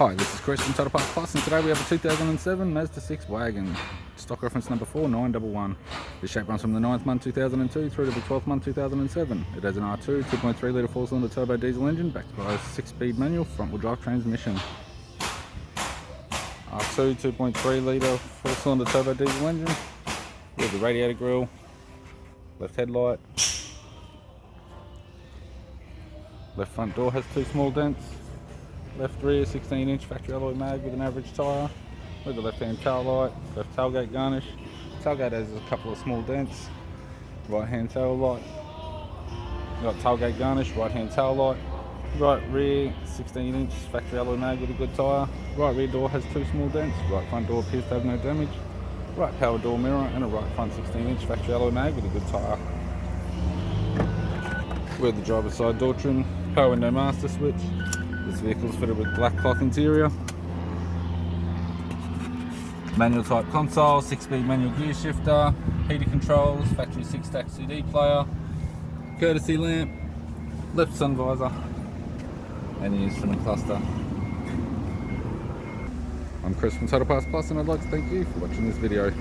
Hi, this is Chris from Total Parts Plus, and today we have a 2007 Mazda 6 wagon. Stock reference number 4911. This shape runs from the 9th month 2002 through to the 12th month 2007. It has an R2 2.3 litre 4-cylinder turbo diesel engine backed by a 6-speed manual front-wheel drive transmission. R2 2.3 litre 4-cylinder turbo diesel engine with the radiator grille, left headlight, left front door has 2 small dents. Left rear 16-inch factory alloy mag with an average tyre, with the left-hand tail light, left tailgate garnish. Tailgate has a couple of small dents. Right-hand tail light, got tailgate garnish, right-hand tail light. Right rear 16-inch factory alloy mag with a good tyre. Right rear door has 2 small dents. Right front door appears to have no damage. Right power door mirror and a right front 16-inch factory alloy mag with a good tyre. With the driver's side door trim, power window master switch. This vehicle is fitted with black cloth interior, manual type console, 6-speed manual gear shifter, heater controls, factory 6-stack CD player, courtesy lamp, left sun visor, and the instrument cluster. I'm Chris from Total Parts Plus, and I'd like to thank you for watching this video.